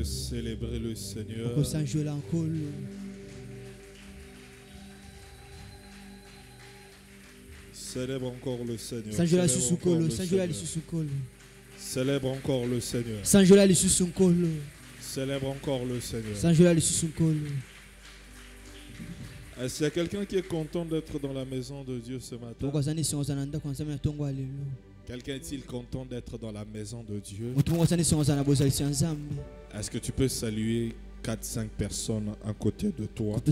peut célébrer le Seigneur. Célèbre encore le Seigneur. Célèbre encore le Seigneur. Célèbre encore le Seigneur. Est-ce qu'il y a quelqu'un qui est content d'être dans la maison de Dieu ce matin? Quelqu'un est-il content d'être dans la maison de Dieu? Est-ce que tu peux saluer 4-5 personnes à côté de toi?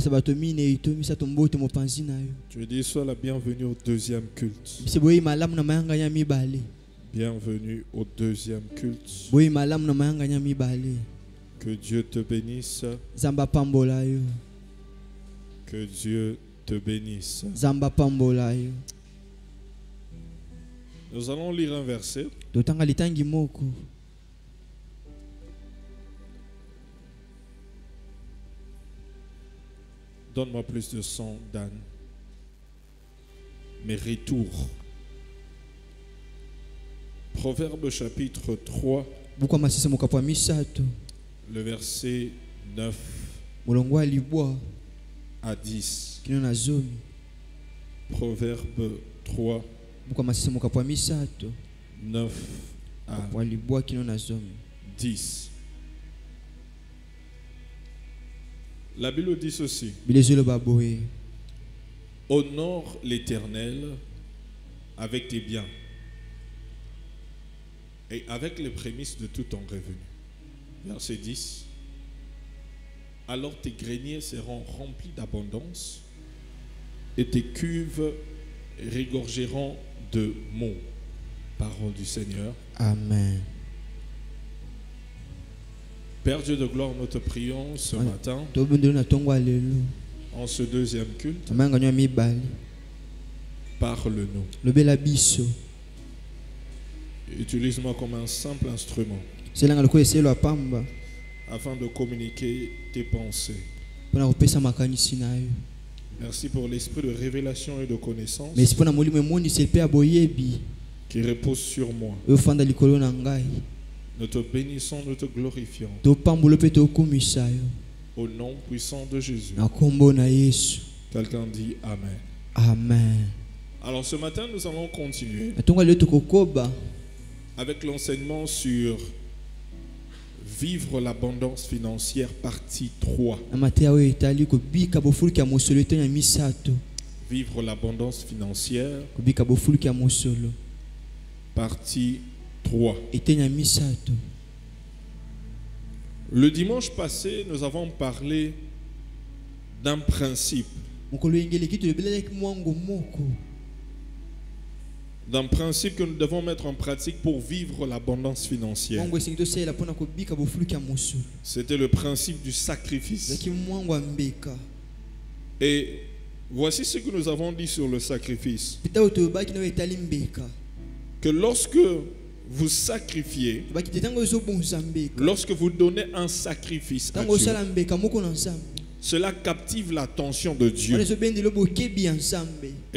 Tu dis sois la bienvenue au deuxième culte. Bienvenue au deuxième culte. Que Dieu te bénisse. Que Dieu te bénisse. Nous allons lire un verset. Donne-moi plus de son, Dan. Mes retours. Proverbe chapitre 3. Le verset 9 à 10. Proverbe 3. 9 à 10. La Bible dit ceci. Honore l'Éternel avec tes biens et avec les prémices de tout ton revenu. Verset 10. Alors tes greniers seront remplis d'abondance et tes cuves regorgeront de mots. Parole du Seigneur. Amen. Père Dieu de gloire, nous te prions ce matin en ce deuxième culte. Parle-nous. Utilise-moi comme un simple instrument afin de communiquer tes pensées. Merci pour l'esprit de révélation et de connaissance qui repose sur moi. Nous te bénissons, nous te glorifions. Au nom puissant de Jésus. Quelqu'un dit Amen. Amen. Alors ce matin, nous allons continuer avec l'enseignement sur vivre l'abondance financière, partie 3. Vivre l'abondance financière, partie 3. Le dimanche passé, nous avons parlé d'un principe. D'un principe que nous devons mettre en pratique pour vivre l'abondance financière. C'était le principe du sacrifice. Et voici ce que nous avons dit sur le sacrifice. Que lorsque vous sacrifiez, lorsque vous donnez un sacrifice à Dieu, cela captive l'attention de Dieu et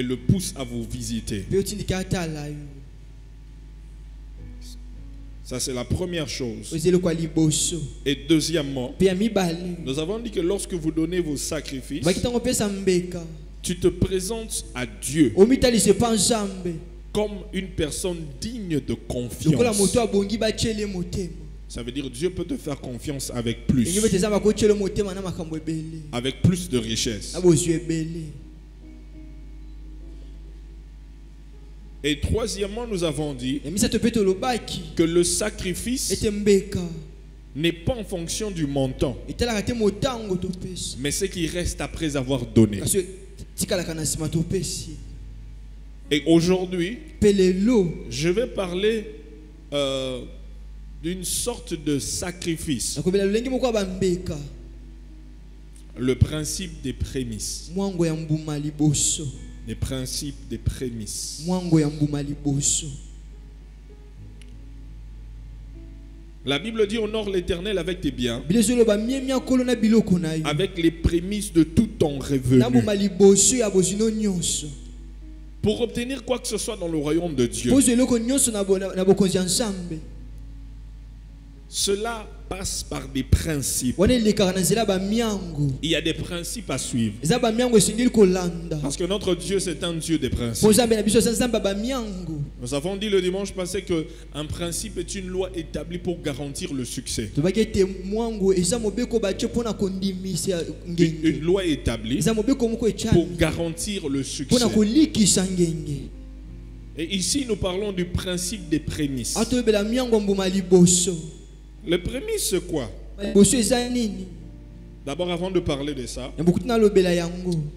le pousse à vous visiter. Ça, c'est la première chose. Et deuxièmement, nous avons dit que lorsque vous donnez vos sacrifices, tu te présentes à Dieu comme une personne digne de confiance. Ça veut dire Dieu peut te faire confiance avec plus. Avec plus de richesse. Et troisièmement, nous avons dit que le sacrifice n'est pas en fonction du montant, mais ce qui reste après avoir donné. Et aujourd'hui, je vais parler d'une sorte de sacrifice. Le principe des prémices. Les principes des prémices. La Bible dit honore l'Éternel avec tes biens, avec les prémices de tout ton revenu. Pour obtenir quoi que ce soit dans le royaume de Dieu, Cela passe par des principes. Il y a des principes à suivre. Parce que notre Dieu, c'est un Dieu des principes. Nous avons dit le dimanche passé qu'un principe est une loi établie pour garantir le succès. Une loi établie pour garantir le succès. Et ici, nous parlons du principe des prémices. Les prémices, c'est quoi? D'abord, avant de parler de ça,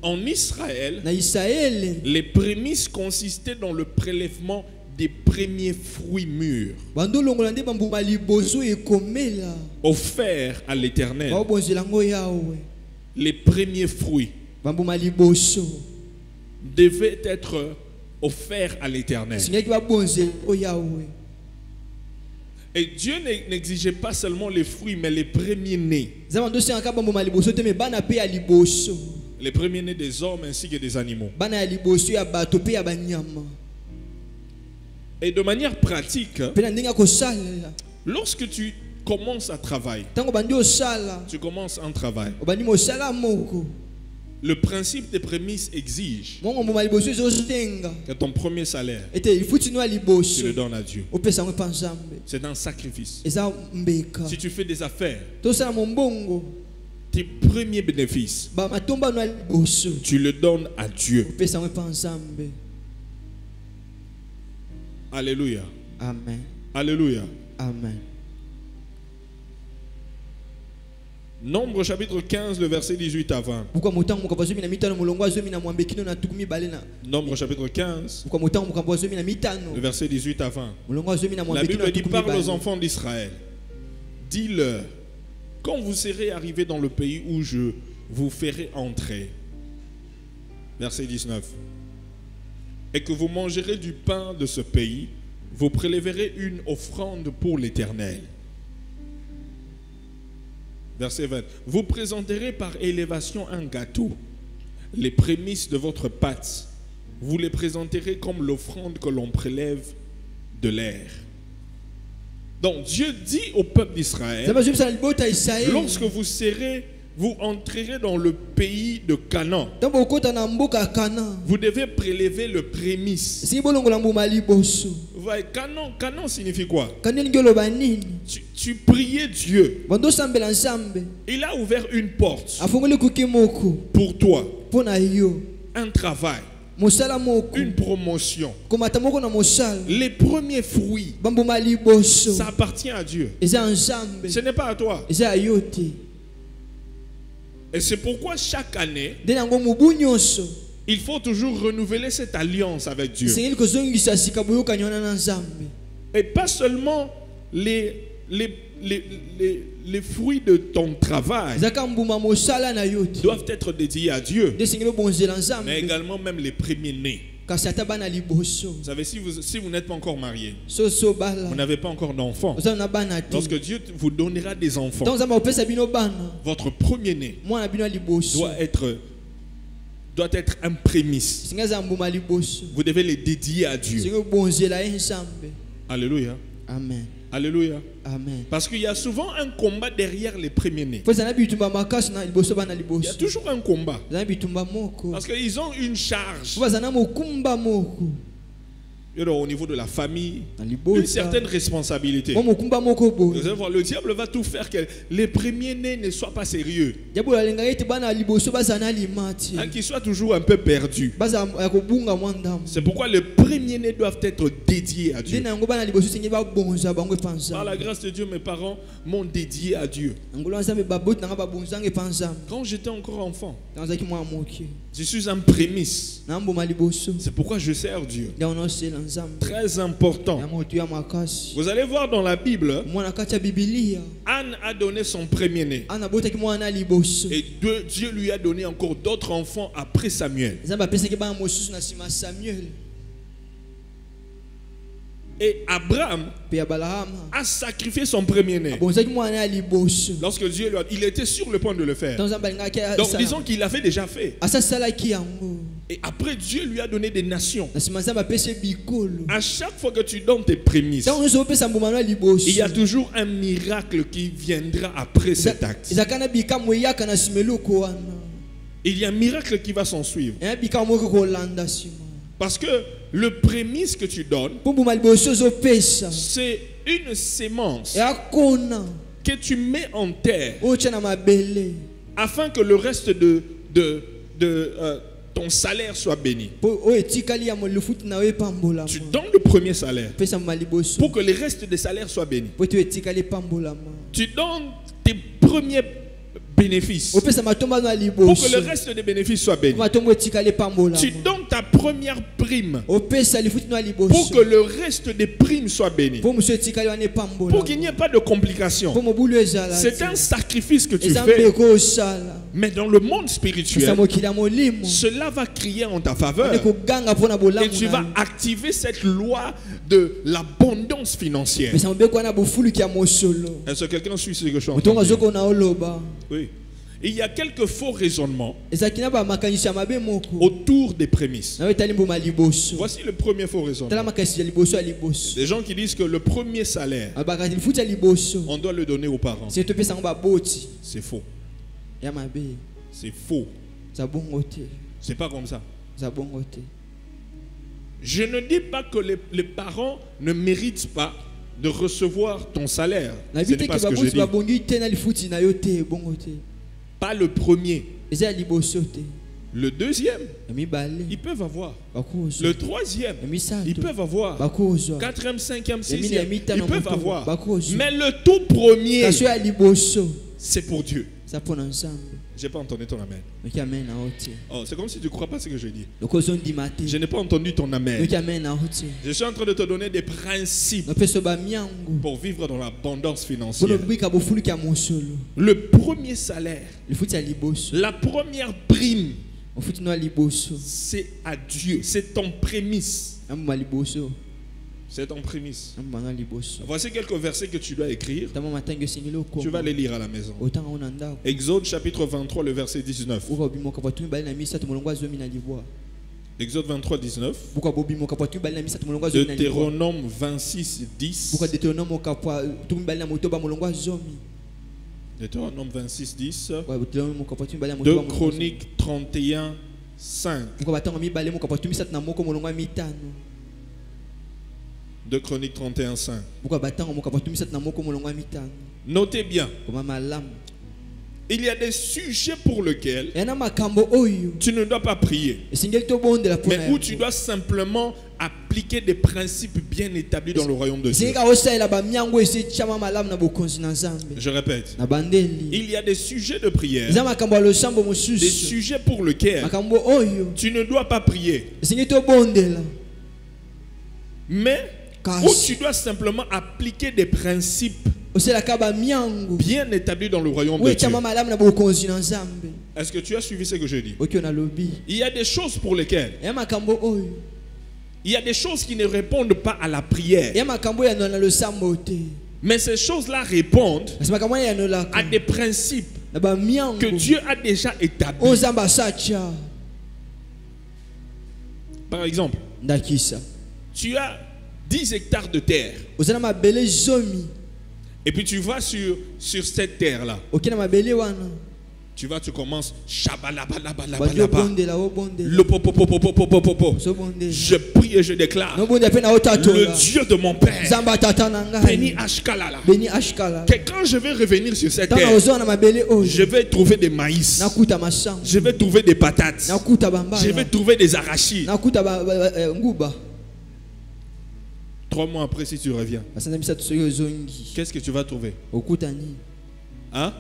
en Israël, les prémices consistaient dans le prélèvement des premiers fruits mûrs offerts à l'Éternel. Les premiers fruits devaient être offerts à l'Éternel. Et Dieu n'exigeait pas seulement les fruits, mais les premiers-nés. Les premiers-nés des hommes ainsi que des animaux. Et de manière pratique, lorsque tu commences à travailler, tu commences un travail. Le principe des prémices exige que ton premier salaire, tu le donnes à Dieu. C'est un sacrifice. Si tu fais des affaires, tes premiers bénéfices, tu le donnes à Dieu. Alléluia. Amen. Alléluia. Amen. Nombre chapitre 15, le verset 18 à 20. Nombre chapitre 15, le verset 18 à 20. La Bible dit: parle aux enfants d'Israël. Dis-leur, quand vous serez arrivés dans le pays où je vous ferai entrer. Verset 19. Et que vous mangerez du pain de ce pays, vous prélèverez une offrande pour l'Éternel. Verset 20. Vous présenterez par élévation un gâteau, les prémices de votre pâte. Vous les présenterez comme l'offrande que l'on prélève de l'air. Donc Dieu dit au peuple d'Israël: lorsque vous entrerez dans le pays de Canaan, vous devez prélever le prémice. Canaan signifie quoi? Tu priais Dieu. Il a ouvert une porte pour toi. Un travail. Une promotion. Les premiers fruits, ça appartient à Dieu. Ce n'est pas à toi. Et c'est pourquoi chaque année, il faut toujours renouveler cette alliance avec Dieu. Et pas seulement les fruits de ton travail doivent être dédiés à Dieu, mais également même les premiers-nés. Vous savez, si vous n'êtes pas encore marié, vous n'avez pas encore d'enfants, lorsque Dieu vous donnera des enfants, votre premier-né doit être un prémisse. Vous devez les dédier à Dieu. Alléluia. Amen. Alléluia. Amen. Parce qu'il y a souvent un combat derrière les premiers-nés. Il y a toujours un combat. Parce qu'ils ont une charge. Au niveau de la famille, une certaine responsabilité. Vous allez voir, le diable va tout faire que les premiers-nés ne soient pas sérieux. Qu'ils soient toujours un peu perdus. C'est pourquoi les premiers-nés doivent être dédiés à Dieu. Par la grâce de Dieu, mes parents m'ont dédié à Dieu. Quand j'étais encore enfant, je suis un prémisse. C'est pourquoi je sers Dieu. Très important. Vous allez voir dans la Bible, Anne a donné son premier-né. Et Dieu lui a donné encore d'autres enfants après Et Abraham a sacrifié son premier-né. Lorsque Dieu lui a dit, il était sur le point de le faire. Donc disons qu'il l'avait déjà fait. Et après Dieu lui a donné des nations. À chaque fois que tu donnes tes prémices, il y a toujours un miracle qui viendra après cet acte. Il y a un miracle qui va s'en suivre. Parce que le prémisse que tu donnes, c'est une sémence que tu mets en terre afin que le reste de ton salaire soit béni. Tu donnes le premier salaire pour que le reste des salaires soient bénis. Tu donnes tes premiers bénéfices pour que le reste des bénéfices soit béni. Tu donnes ta première prime pour que le reste des primes soit béni, pour qu'il n'y ait pas de complications. C'est un sacrifice que tu fais, mais dans le monde spirituel, cela va crier en ta faveur et tu vas activer cette loi de l'abondance financière. Est-ce que quelqu'un suit ce que je suis en train de dire? Oui. Il y a quelques faux raisonnements autour des prémices. Voici le premier faux raisonnement. Des gens qui disent que le premier salaire, on doit le donner aux parents. C'est faux. C'est faux. C'est pas comme ça. Je ne dis pas que les parents ne méritent pas de recevoir ton salaire. Ce n'est pas ce que je dis. Pas le premier. Le deuxième, ils peuvent avoir. Le troisième, ils peuvent avoir. Quatrième, cinquième, sixième, ils peuvent avoir. Mais le tout premier, c'est pour Dieu. J'ai pas entendu ton amen. Oh, c'est comme si tu ne crois pas ce que je dis. Je n'ai pas entendu ton amen. Je suis en train de te donner des principes pour vivre dans l'abondance financière. Le premier salaire, la première prime, c'est à Dieu. C'est ton prémisse. C'est ton prémisse. Voici quelques versets que tu dois écrire. Tu vas les lire à la maison. Exode chapitre 23, le verset 19. Exode 23, 19. Deutéronome 26, 10. Deutéronome 26, 10. 2 Chroniques 31, 5. 2 Chroniques 31, 5. Notez bien. Il y a des sujets pour lesquels tu ne dois pas prier, mais où tu dois simplement appliquer des principes bien établis dans le royaume de Dieu. Je répète. Il y a des sujets de prière, des sujets pour lesquels tu ne dois pas prier, mais où tu dois simplement appliquer des principes bien établis dans le royaume de Dieu. Est-ce que tu as suivi ce que je dis? Il y a des choses pour lesquelles il y a des choses qui ne répondent pas à la prière, mais ces choses-là répondent à des principes que Dieu a déjà établis. Par exemple, tu as 10 hectares de terre. Et puis tu vas sur cette terre-là. Tu commences. Je prie et je déclare. Le Dieu de mon père. Béni Ashkalala. Que quand je vais revenir sur cette terre, je vais trouver des maïs. Je vais trouver des patates. Je vais trouver des arachides. 3 mois après, si tu reviens, qu'est-ce que tu vas trouver? Hein?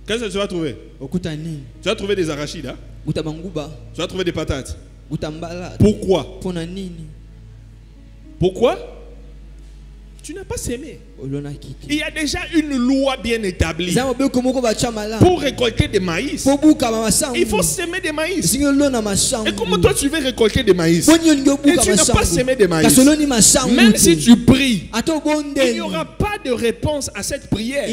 Qu'est-ce que tu vas trouver? Tu vas trouver des arachides. Hein? Tu vas trouver des patates. Pourquoi? Pourquoi? Tu n'as pas sémé. Il y a déjà une loi bien établie. Pour récolter des maïs, il faut s'aimer des maïs. Et comment toi tu veux récolter des maïs et tu n'as pas sémé des maïs? Même si tu pries, il n'y aura pas de réponse à cette prière.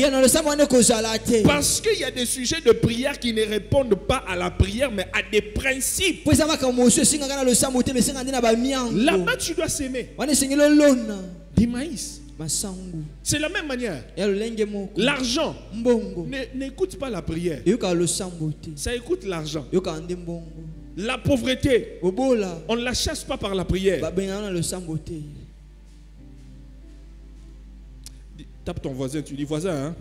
Parce qu'il y a des sujets de prière qui ne répondent pas à la prière mais à des principes. Là-bas tu dois s'aimer du maïs. C'est la même manière. L'argent n'écoute pas la prière. Ça écoute l'argent. La pauvreté, on ne la chasse pas par la prière. Tape ton voisin, tu dis voisin, hein?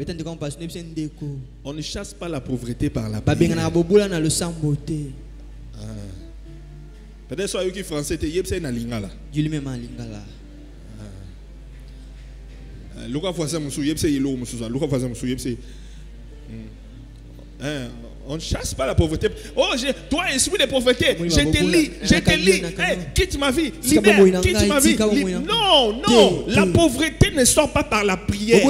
On ne chasse pas la pauvreté par la prière. Peut-être soit qui français te yebse na lingala. Luka voisin musu yebse yelo musu. Luka voisin musu yebse. On ne chasse pas la pauvreté. Oh, toi, esprit de pauvreté, je te lis, quitte ma vie, libère, quitte ma vie. Non, la pauvreté ne sort pas par la prière.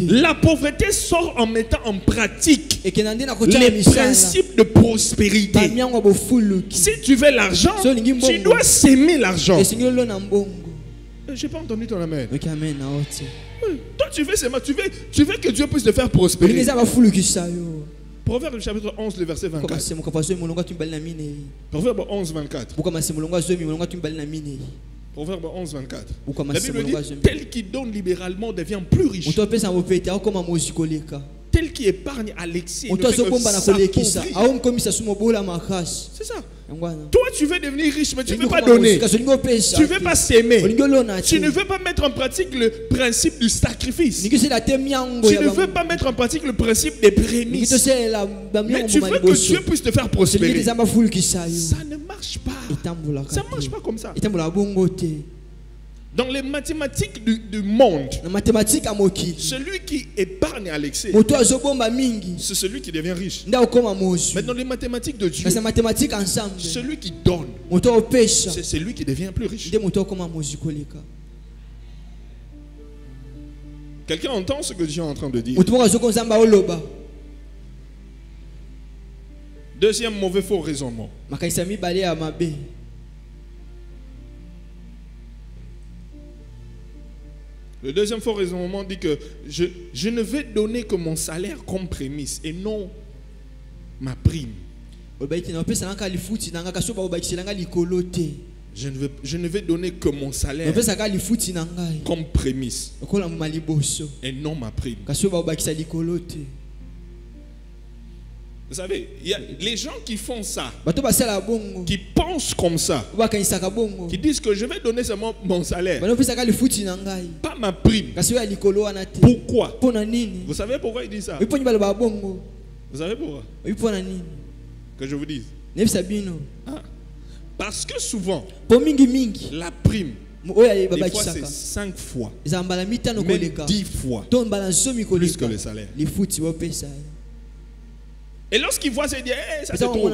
La pauvreté sort en mettant en pratique les principes de prospérité. Si tu veux l'argent, tu dois s'aimer l'argent. Je n'ai pas entendu ton amen. Toi, tu veux que Dieu puisse te faire prospérer. Proverbe chapitre 11, le verset 24. Proverbe 11, 24. Proverbe 11, 24. La Bible dit, tel qui donne libéralement devient plus riche. Tel qui épargne à l'excès ne fait que s'appauvrir. C'est ça. Toi, tu veux devenir riche, mais tu ne veux pas donner. Tu ne veux pas s'aimer. Tu ne veux pas mettre en pratique le principe du sacrifice. Tu ne veux pas mettre en pratique le principe des prémices. Mais tu veux que Dieu puisse te faire prospérer. Ça ne marche pas. Ça ne marche pas comme ça. Dans les mathématiques du monde, celui qui épargne à l'excès, c'est celui qui devient riche. Mais dans les mathématiques de Dieu, celui qui donne, c'est celui qui devient plus riche. Quelqu'un entend ce que Dieu est en train de dire? Deuxième mauvais faux raisonnement. Le deuxième faux raisonnement dit que je ne vais donner que mon salaire comme prémisse et non ma prime. Je ne vais donner que mon salaire comme prémisse et non ma prime. Vous savez, il y a les gens qui font ça, qui pensent comme ça, qui disent que je vais donner seulement mon salaire, pas ma prime. Pourquoi? Vous savez pourquoi ils disent ça? Vous savez pourquoi? Que je vous dise. Parce que souvent, la prime, des fois c'est 5 fois, même 10 fois plus que le salaire. Et lorsqu'il voit, il dit, hey, ça c'est trop.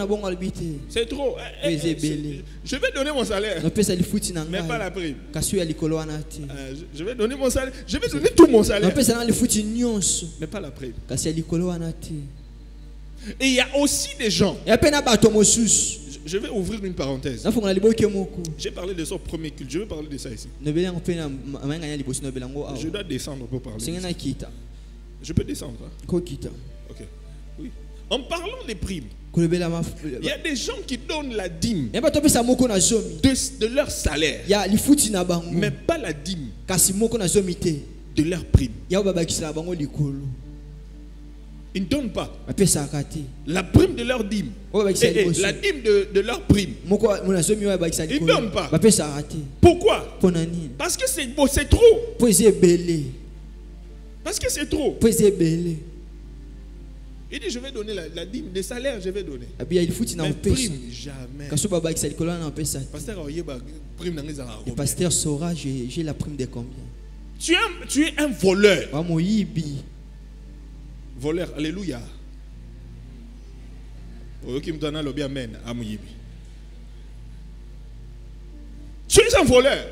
C'est trop. Je vais donner mon salaire, mais pas la prime. Je vais donner mon salaire. Je vais donner tout mon salaire, mais pas la prime. Et il y a aussi des gens. Je vais ouvrir une parenthèse. J'ai parlé de ça au premier culte. Je vais parler de ça ici. Je dois descendre pour parler. Je peux descendre. Ok. Oui. En parlant des primes, il y a des gens qui donnent la dîme de leur salaire, mais pas la dîme de leur prime. Ils ne donnent pas la prime de leur dîme et la dîme de leur prime. Ils ne donnent pas. Pourquoi? Parce que c'est beau, c'est trop. Parce que c'est trop. Il dit, je vais donner la dîme des salaires, je vais donner. Mais prime, jamais. Le pasteur saura, j'ai la prime de combien? Tu es un voleur. Voleur, alléluia. Tu es un voleur.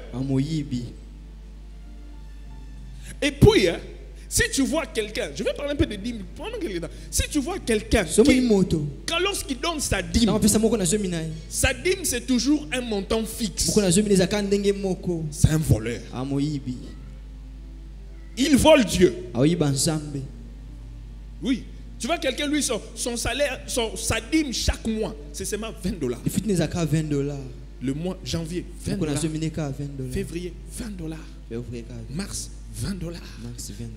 Et puis, hein, si tu vois quelqu'un, je vais parler un peu de dîme pendant quelques temps. Si tu vois quelqu'un quand lorsqu'il donne sa dîme c'est toujours un montant fixe. C'est un voleur. Il vole Dieu. Oui. Tu vois quelqu'un, lui, son salaire, sa dîme chaque mois, c'est seulement $20. Le mois janvier, $20. Février, $20. Mars, $20.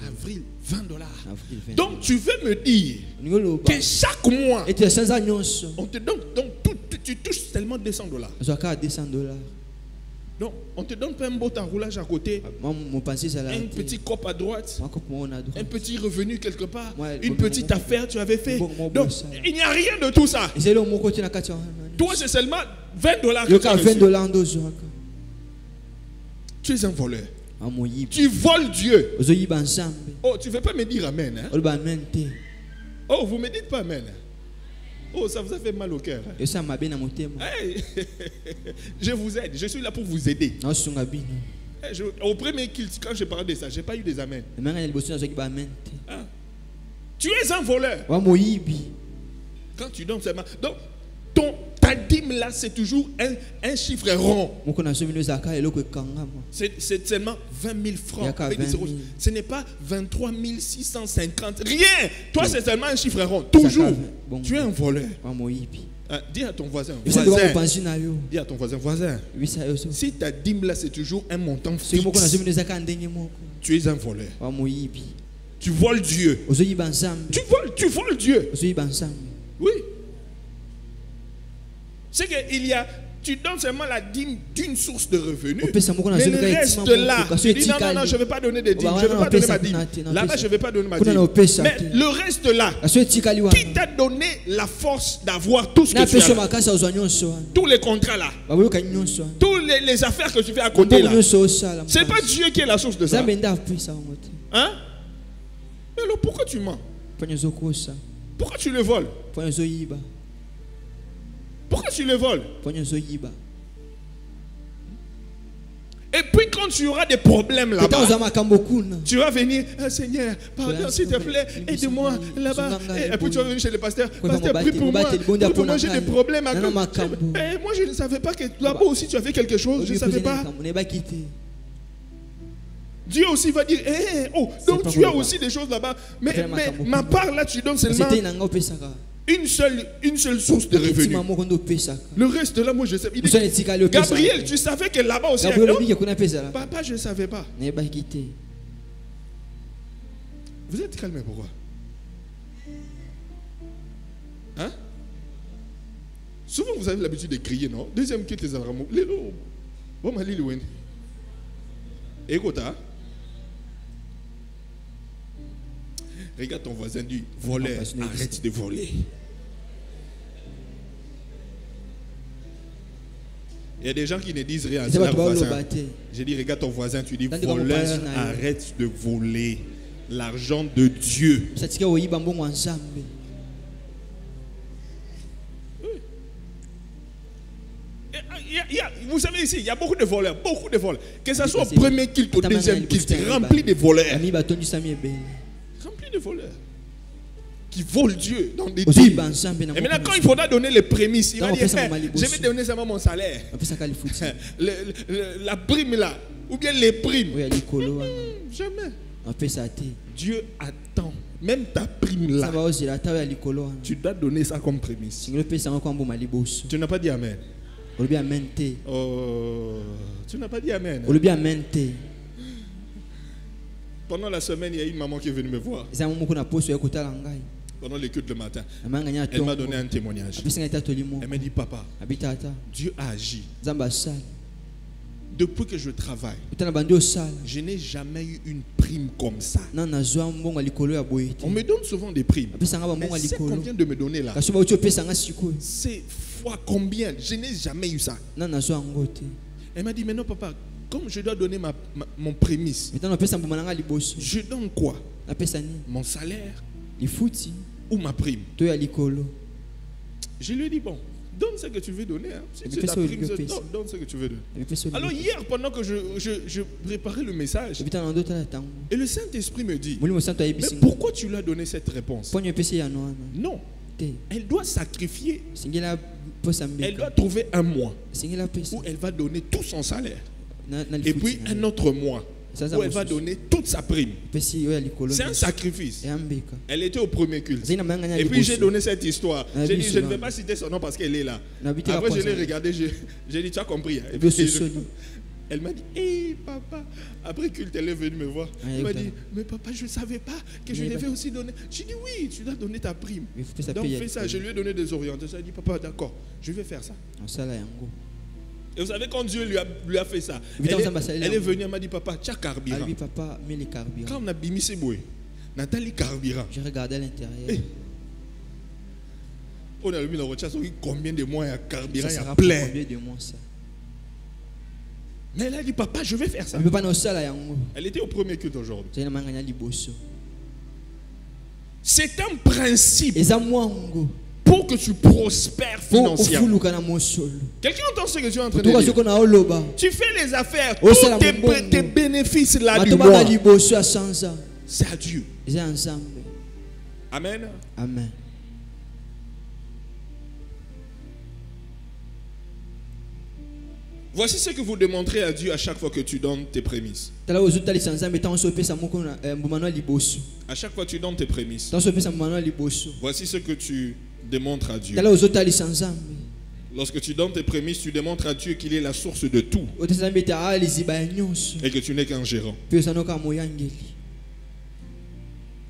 Avril, $20. Donc tu veux me dire que chaque mois, on te donne, donc tu touches seulement $200. Donc on te donne pas un beau enroulage à côté, un petit cop à droite, un petit revenu quelque part, une petite affaire tu avais fait. Donc il n'y a rien de tout ça. Toi c'est seulement $20 que tu as reçu. Tu es un voleur. Tu voles Dieu. Oh, tu ne veux pas me dire amen, hein? Oh, vous ne me dites pas amen. Oh, ça vous a fait mal au cœur. Hein? Hey, je vous aide. Je suis là pour vous aider. Au premier culte, quand je parlais de ça, je n'ai pas eu des amens. Ah. Tu es un voleur. Quand tu donnes seulement. Donc, ta dîme là, c'est toujours un chiffre rond. C'est seulement 20 000 francs. Avec des euros. Ce n'est pas 23 650. Rien. Toi, c'est seulement un chiffre rond. Toujours. Tu es un voleur. Dis à ton voisin. Dis à ton voisin. Si ta dîme là, c'est toujours un montant fixe, tu es un voleur. Tu voles Dieu. Tu voles Dieu. Oui. C'est qu'il y a, tu donnes seulement la dîme d'une source de revenus, mais le reste là, tu dis non, je ne vais pas donner de dîme, je ne vais pas donner ma dîme. Là-bas, je ne vais pas donner ma dîme. Mais le reste là, qui t'a donné la force d'avoir tout ce que tu as, tous les contrats là, toutes les affaires que tu fais à côté là, ce n'est pas Dieu qui est la source de ça. Hein? Mais alors pourquoi tu mens? Pourquoi tu le voles? Pourquoi tu le voles? Et puis quand tu auras des problèmes là-bas, tu vas venir, Seigneur, pardon s'il te plaît, aide-moi là-bas. Et puis tu vas venir chez le pasteur, pasteur, prie pour moi, j'ai des problèmes. Moi je ne savais pas que là-bas aussi tu avais quelque chose, je ne savais pas. Dieu aussi va dire, donc tu as aussi des choses là-bas. Mais ma part là, tu donnes seulement une seule source de revenus. Le reste là, moi je sais. Gabriel, tu savais que là-bas aussi. Papa, je ne savais pas. Vous êtes calme pourquoi? Hein? Souvent vous avez l'habitude de crier, non? Deuxième kit les alarmes. Bon, ma lili, écoute, regarde ton voisin, dit voleur, arrête de voler. Il y a des gens qui ne disent rien. Je dis, regarde ton voisin, tu dis voleur, arrête de voler l'argent de Dieu. Vous savez ici, il y a beaucoup de voleurs, que ce soit au premier culte, au deuxième culte, rempli de voleurs. Rempli de voleurs qui volent Dieu dans des dîmes. Et maintenant, quand il faudra donner les prémices, il va dire, je vais donner seulement mon salaire. La prime là, ou bien les primes. Jamais. Dieu attend. Même ta prime là, tu dois donner ça comme prémisse. Tu n'as pas dit amen. Oh, tu n'as pas dit amen. Pendant la semaine, il y a une maman qui est venue me voir. Pendant le culte le matin, elle m'a donné un témoignage. Elle m'a dit, papa, Dieu a agi. Depuis que je travaille, je n'ai jamais eu une prime comme ça. On me donne souvent des primes. Mais c'est combien de me donner là? C'est fois combien? Je n'ai jamais eu ça. Elle m'a dit, mais non papa, comme je dois donner mon prémisse, je donne quoi? Mon salaire ou ma prime? Je lui ai dit, bon, donne ce que tu veux donner. Hein. Si tu as pris, donne ce que tu veux donner. Alors hier, pendant que je préparais le message, et le Saint-Esprit me dit, mais pourquoi tu lui as donné cette réponse? Non. Elle doit sacrifier. Elle doit trouver un mois où elle va donner tout son salaire. Et puis un autre mois où elle va donner toute sa prime. C'est un sacrifice. Elle était au premier culte. Et puis j'ai donné cette histoire. J'ai dit, je ne vais pas citer son nom parce qu'elle est là. Après je l'ai regardé, j'ai dit, tu as compris. Et puis, elle m'a dit, hé papa. Après culte, elle est venue me voir. Elle m'a dit, mais papa, je ne savais pas que je devais aussi donner. J'ai dit, oui, tu dois donner ta prime. Donc fais ça. Je lui ai donné des orientations. Elle a dit, papa, d'accord, je vais faire ça. Et vous savez, quand Dieu lui a fait ça, elle est venue, elle m'a dit, papa, tu as carburant. Quand on a bimi ses bouées, Nathalie carburant. Je regardais à l'intérieur. On a vu dans votre chasse, combien de mois il y a carburant, il y a plein. Mais elle a dit, papa, je vais faire ça. Elle était au premier culte aujourd'hui. C'est un principe pour que tu prospères financièrement. Quelqu'un entend ce que tu es en train de dire? Tu fais les affaires, tous tes bénéfices là du mois, c'est à Dieu. Amen. Amen. Voici ce que vous demanderez à Dieu à chaque fois que tu donnes tes prémices. À chaque fois que tu donnes tes prémices. Voici ce que tu démontres à Dieu. Lorsque tu donnes tes prémices, tu démontres à Dieu qu'il est la source de tout. Et que tu n'es qu'un gérant.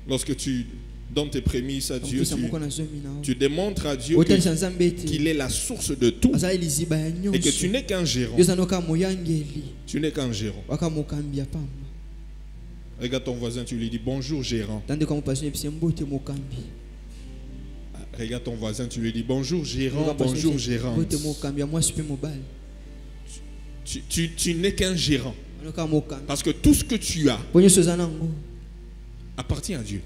Lorsque tu donnes tes prémices à Dieu, tu démontres à Dieu qu'il est la source de tout et que tu n'es qu'un gérant. Tu n'es qu'un gérant. Regarde ton voisin, tu lui dis bonjour gérant. Regarde ton voisin, tu lui dis bonjour gérant, bonjour gérant. Tu n'es qu'un gérant. Parce que tout ce que tu as appartient à Dieu.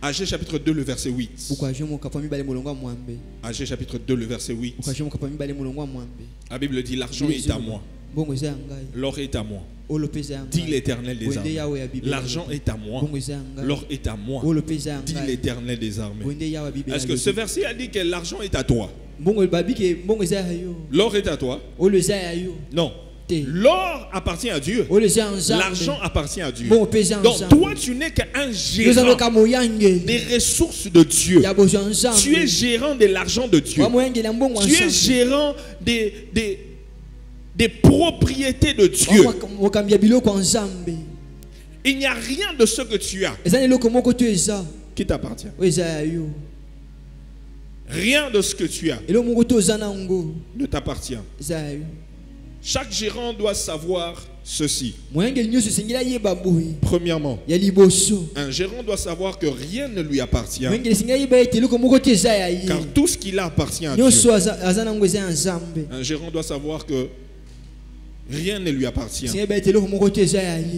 Agé chapitre 2, le verset 8. Agé chapitre 2, le verset 8. La Bible dit, l'argent est à moi. L'or est à moi. Dit l'Éternel des armées. L'argent est à moi. L'or est à moi. Dit l'Éternel des armées. Est-ce que ce verset a dit que l'argent est à toi? L'or est à toi? Non. L'or appartient à Dieu. L'argent appartient à Dieu. Donc toi tu n'es qu'un gérant des ressources de Dieu. Tu es gérant de l'argent de Dieu. Tu es gérant des propriétés de Dieu. Il n'y a rien de ce que tu as qui t'appartient. Rien de ce que tu as ne t'appartient. Chaque gérant doit savoir ceci. Premièrement, un gérant doit savoir que rien ne lui appartient. Car tout ce qu'il a appartient à Dieu. Un gérant doit savoir que rien ne lui appartient.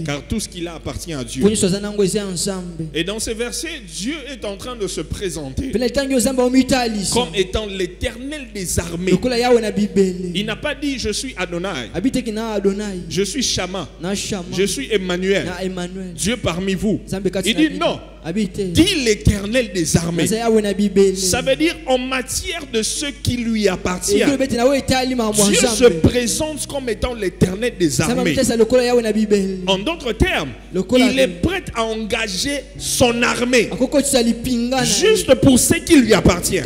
Car tout ce qu'il a appartient à Dieu. Et dans ces versets, Dieu est en train de se présenter comme étant l'Éternel des armées. Il n'a pas dit je suis Adonai, je suis Shama, je suis Emmanuel, Dieu parmi vous. Il dit non. Dit l'Éternel des armées. Ça veut dire en matière de ce qui lui appartient. Dieu se présente comme étant l'Éternel des armées. En d'autres termes, il est prêt à engager son armée juste pour ce qui lui appartient.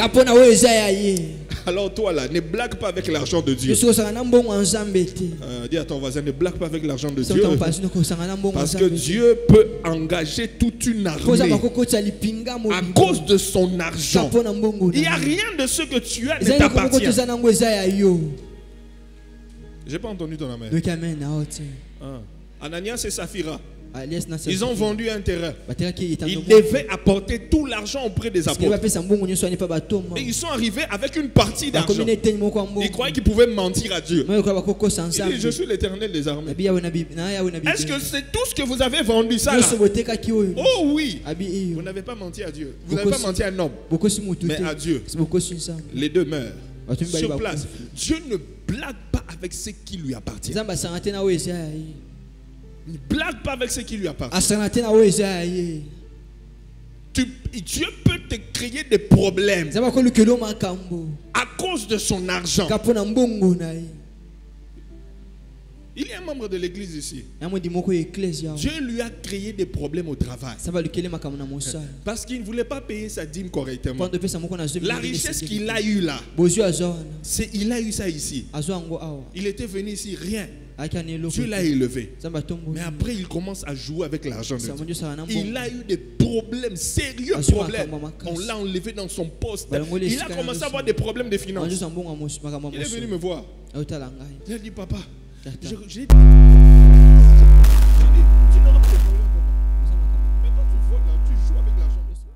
Alors toi là, ne blague pas avec l'argent de Dieu. Dis à ton voisin, ne blague pas avec l'argent de Dieu. Parce que Dieu peut engager toute une armée à cause de son argent. Il n'y a rien de ce que tu as ne t'appartient. J'ai pas entendu ton amen. Ananias et Saphira. Ils ont vendu un terrain. Ils devaient apporter tout l'argent auprès des apôtres. Et ils sont arrivés avec une partie d'argent. Ils croyaient qu'ils pouvaient mentir à Dieu. Il dit, je suis l'Éternel des armées. Est-ce que c'est tout ce que vous avez vendu ça là? Oh oui. Vous n'avez pas menti à Dieu. Vous n'avez pas menti à un homme, mais à Dieu. Les deux meurent sur place. Dieu ne blague pas avec ce qui lui appartient. Il ne blague pas avec ce qui lui appartient. Dieu peut te créer des problèmes à cause de son argent. Il y a un membre de l'église ici. Dieu lui a créé des problèmes au travail. Parce qu'il ne voulait pas payer sa dîme correctement. La richesse qu'il a eue là, il a eu ça ici. Il était venu ici, rien. Dieu l'a élevé. Mais après, il commence à jouer avec l'argent de Dieu. Il a eu des problèmes, sérieux problèmes. On l'a enlevé dans son poste. Il a commencé à avoir des problèmes de finances. Il est venu me voir. Il a dit, papa, j'ai dit, tu n'auras pas de problème pour moi. Mais quand tu voles là, tu joues avec l'argent de soi.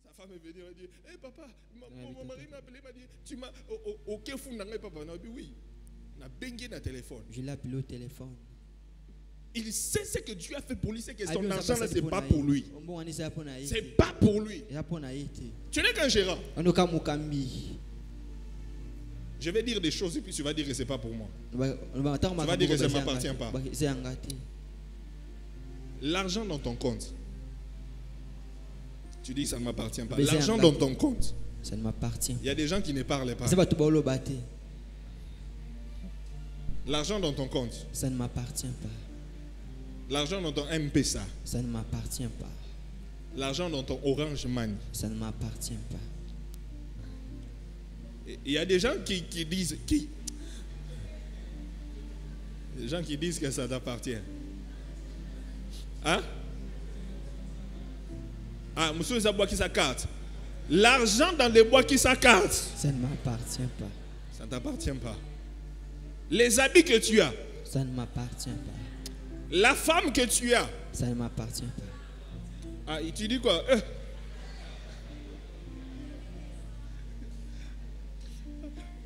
Sa femme est venue et dit, hé papa, mon mari m'a appelé, m'a dit, tu m'as au Kefou n'angé papa. On a dit oui. On a bingé dans le téléphone. Je l'ai appelé au téléphone. Il sait ce que Dieu a fait pour lui, c'est que son argent là, c'est pas pour lui. C'est pas pour lui. Tu n'es qu'un gérant. Je vais dire des choses et puis tu vas dire que c'est pas pour moi. Tu vas dire que ça ne m'appartient pas. L'argent dans ton compte. Tu dis que ça ne m'appartient pas. L'argent dans ton compte. Ça ne m'appartient pas. Il y a des gens qui ne parlent pas. L'argent dans ton compte. Ça ne m'appartient pas. L'argent dans ton M-Pesa. Ça ne m'appartient pas. L'argent dans ton Orange Money. Ça ne m'appartient pas. Il y a des gens qui disent des gens qui disent que ça t'appartient. Hein? Ah, monsieur Zaboua qui sa carte. L'argent dans les bois qui sa carte. Ça ne m'appartient pas. Ça ne t'appartient pas. Les habits que tu as. Ça ne m'appartient pas. La femme que tu as. Ça ne m'appartient pas. Ah, et tu dis quoi?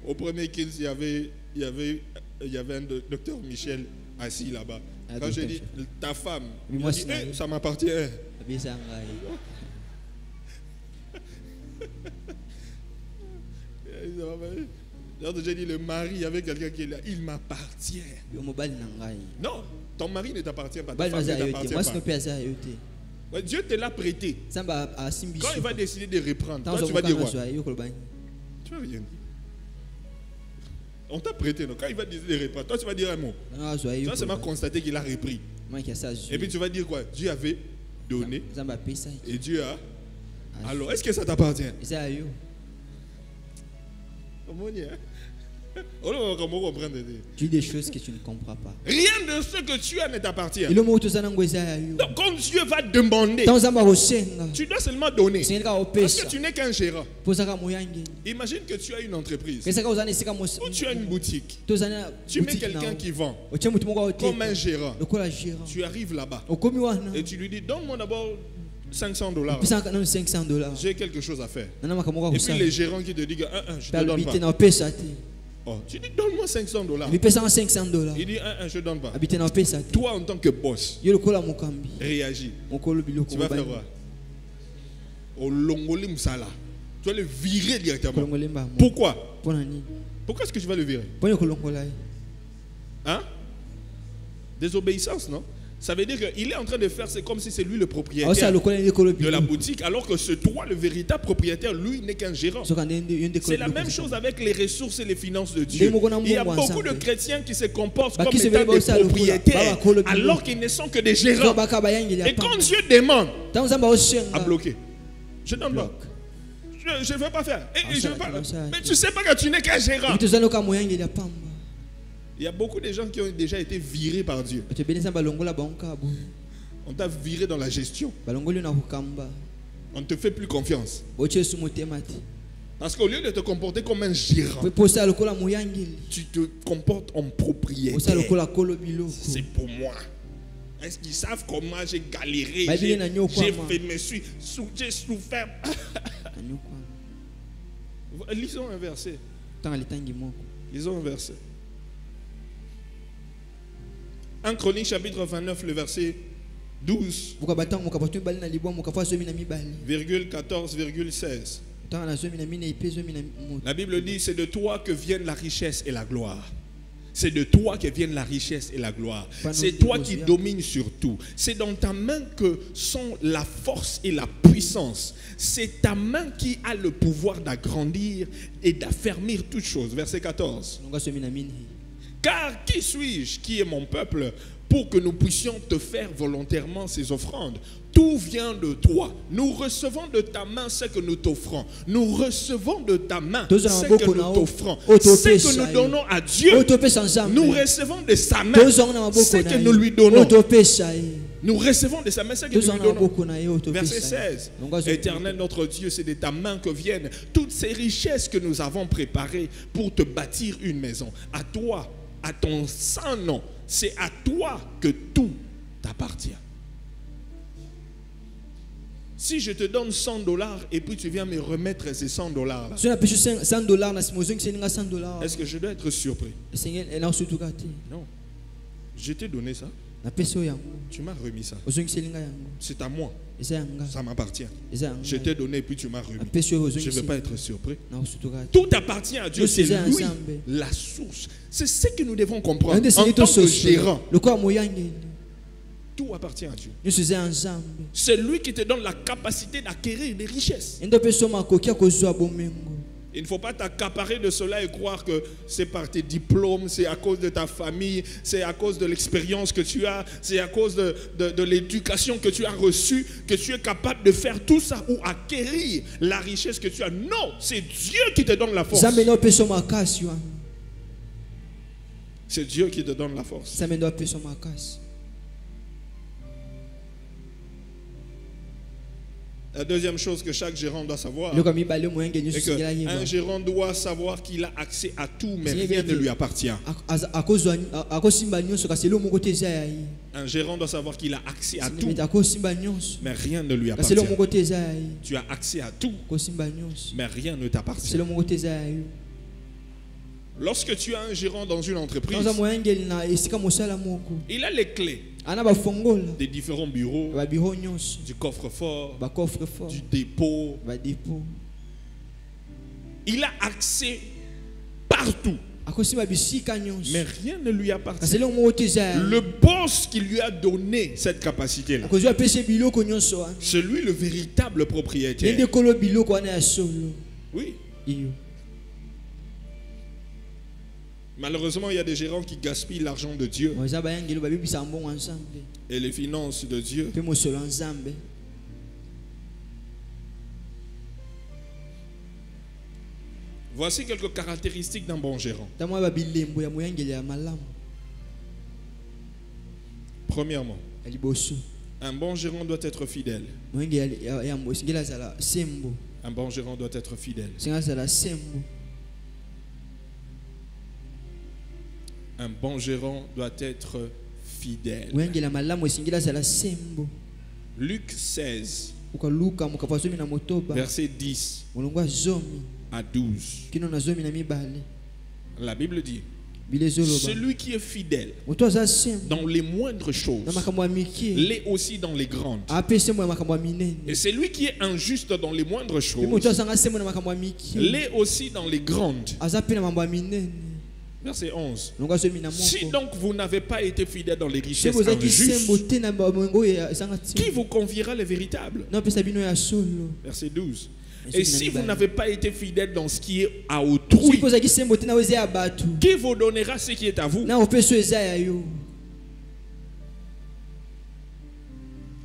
Au premier kill, il y avait un docteur Michel assis là-bas. Quand j'ai dit ta femme, il a dit, ça m'appartient. J'ai dit le mari, il y avait quelqu'un qui est là, il m'appartient. Non, ton mari ne t'appartient pas. Ta femme ne t'appartient pas. Dieu te l'a prêté. Quand il va décider de reprendre, toi tu vas dire quoi? Tu vas rien dire. On t'a prêté, donc quand il va décider de reprendre, toi tu vas dire un mot. Tu vas seulement constater qu'il a repris. Et puis tu vas dire quoi? Dieu avait donné et Dieu a. Alors, est-ce que ça t'appartient? Tu dis des choses que tu ne comprends pas. Rien de ce que tu as ne t'appartient. Donc quand Dieu va demander, tu dois seulement donner. Parce que tu n'es qu'un gérant. Imagine que tu as une entreprise ou tu as une boutique. Tu mets quelqu'un qui vend comme un gérant. Tu arrives là-bas et tu lui dis, donne-moi d'abord $500. J'ai quelque chose à faire. Et puis les gérants qui te disent, je te donne pas. Oh, tu dis, donne-moi $500. Il dit, je ne donne pas. Toi, en tant que boss, réagis. Tu vas faire quoi? Tu vas le virer directement. Pourquoi? Pourquoi est-ce que tu vas le virer? Hein? Désobéissance, non? Ça veut dire qu'il est en train de faire, c'est comme si c'est lui le propriétaire de la boutique, alors que c'est toi le véritable propriétaire, lui n'est qu'un gérant. C'est la même chose avec les ressources et les finances de Dieu. Il y a beaucoup de chrétiens qui se comportent comme étant des propriétaires, alors qu'ils ne sont que des gérants. Et quand Dieu demande à bloquer, je ne donne pas. Je ne veux pas faire. Et je veux pas. Mais tu ne sais pas que tu n'es qu'un gérant. Il y a beaucoup de gens qui ont déjà été virés par Dieu. On t'a viré dans la gestion. On ne te fait plus confiance. Parce qu'au lieu de te comporter comme un gérant, tu te comportes en propriétaire. C'est pour moi. Est-ce qu'ils savent comment j'ai galéré? J'ai souffert. Lisons un verset. Lisons un verset. 1 Chronique chapitre 29, le verset 12, virgule 14, virgule 16. La Bible dit, c'est de toi que viennent la richesse et la gloire. C'est de toi que viennent la richesse et la gloire. C'est toi qui domines sur tout. C'est dans ta main que sont la force et la puissance. C'est ta main qui a le pouvoir d'agrandir et d'affermir toutes choses. Verset 14. Car qui suis-je, qui est mon peuple, pour que nous puissions te faire volontairement ces offrandes? Tout vient de toi. Nous recevons de ta main ce que nous t'offrons. Nous recevons de ta main ce que nous t'offrons. Ce que nous donnons à Dieu, nous recevons de sa main ce que nous lui donnons. Nous recevons de sa main ce que nous lui donnons. Verset 16. Éternel notre Dieu, c'est de ta main que viennent toutes ces richesses que nous avons préparées pour te bâtir une maison. À toi, à ton saint nom, c'est à toi que tout t'appartient. Si je te donne $100 et puis tu viens me remettre ces $100 là, est-ce que je dois être surpris? Non. Je t'ai donné ça. Tu m'as remis ça. C'est à moi. Ça m'appartient. Je t'ai donné et puis tu m'as remis. Je ne vais pas être surpris. Tout appartient à Dieu. C'est lui la source. C'est ce que nous devons comprendre en tant que gérant. Tout appartient à Dieu. C'est lui qui te donne la capacité d'acquérir des richesses. Il ne faut pas t'accaparer de cela et croire que c'est par tes diplômes, c'est à cause de ta famille, c'est à cause de l'expérience que tu as, c'est à cause de l'éducation que tu as reçue, que tu es capable de faire tout ça ou acquérir la richesse que tu as. Non, c'est Dieu qui te donne la force. C'est Dieu qui te donne la force. La deuxième chose que chaque gérant doit savoir, c'est qu'un gérant doit savoir qu'il a accès à tout, mais rien ne lui appartient. Un gérant doit savoir qu'il a accès à tout, mais rien ne lui appartient. Tu as accès à tout, mais rien ne t'appartient. Lorsque tu as un gérant dans une entreprise, il a les clés des différents bureaux, du coffre-fort, du dépôt. Il a accès partout, mais rien ne lui appartient. Le boss qui lui a donné cette capacité-là, c'est lui le véritable propriétaire. Oui. Malheureusement, il y a des gérants qui gaspillent l'argent de Dieu et les finances de Dieu. Voici quelques caractéristiques d'un bon gérant. Premièrement, un bon gérant doit être fidèle. Un bon gérant doit être fidèle. Un bon gérant doit être fidèle. Luc 16, verset 10 à 12. La Bible dit: celui qui est fidèle dans les moindres choses l'est aussi dans les grandes. Et celui qui est injuste dans les moindres choses l'est aussi dans les grandes. Verset 11. Si donc vous n'avez pas été fidèle dans les richesses injustes, qui vous confiera les véritables? Verset 12. Et si vous n'avez pas été fidèle dans ce qui est à autrui, qui vous donnera ce qui est à vous?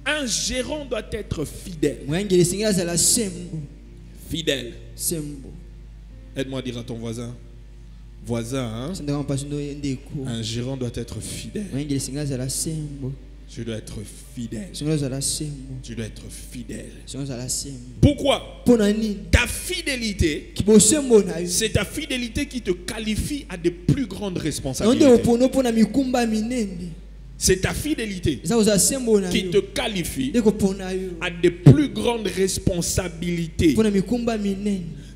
Un gérant doit être fidèle. Fidèle. Aide-moi à dire à ton voisin. Voisin, hein? Un gérant doit être fidèle. Tu dois être fidèle. Tu dois être fidèle. Pourquoi? Ta fidélité, c'est ta fidélité qui te qualifie à de plus grandes responsabilités. C'est ta fidélité qui te qualifie à de plus grandes responsabilités.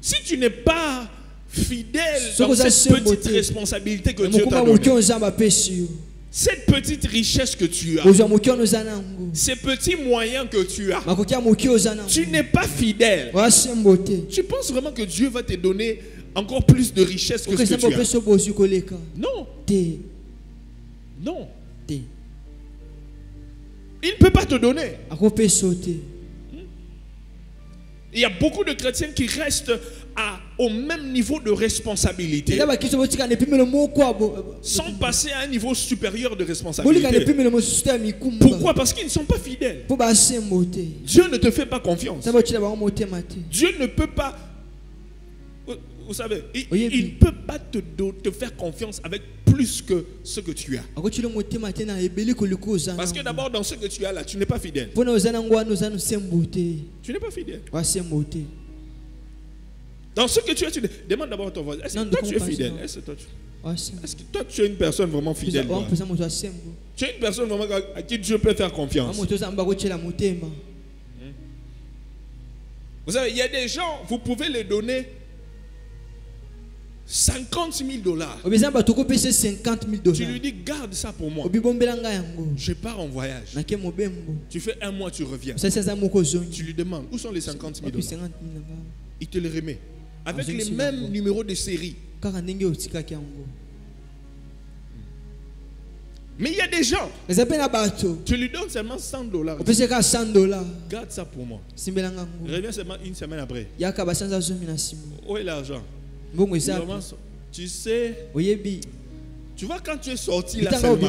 Si tu n'es pas fidèle dans cette petite responsabilité que Dieu t'a donnée, cette petite richesse que tu as, ces petits moyens que tu as, tu n'es pas fidèle. Tu penses vraiment que Dieu va te donner encore plus de richesse que ce que tu as? Non. Non. Il ne peut pas te donner. Il y a beaucoup de chrétiens qui restent au même niveau de responsabilité sans passer à un niveau supérieur de responsabilité. Pourquoi? Parce qu'ils ne sont pas fidèles. Dieu ne te fait pas confiance. Dieu ne peut pas, vous savez, il ne peut pas te faire confiance avec plus que ce que tu as. Parce que d'abord, dans ce que tu as là, tu n'es pas fidèle. Tu n'es pas fidèle. Dans ce que tu as, demande d'abord à ton voisin. Est-ce que toi tu es fidèle? Est-ce que toi tu es une personne vraiment fidèle? Tu es une personne vraiment à qui Dieu peut faire confiance. Vous savez, il y a des gens, vous pouvez les donner $50,000. Tu lui dis, garde ça pour moi. Je pars en voyage. Tu fais un mois, tu reviens. Tu lui demandes, où sont les $50,000? Il te les remet. Avec les mêmes numéros de série. Mais il y a des gens, tu lui donnes seulement $100. Garde ça pour moi. Reviens seulement une semaine après. Où est l'argent? Tu sais, tu vois quand tu es sorti là seulement,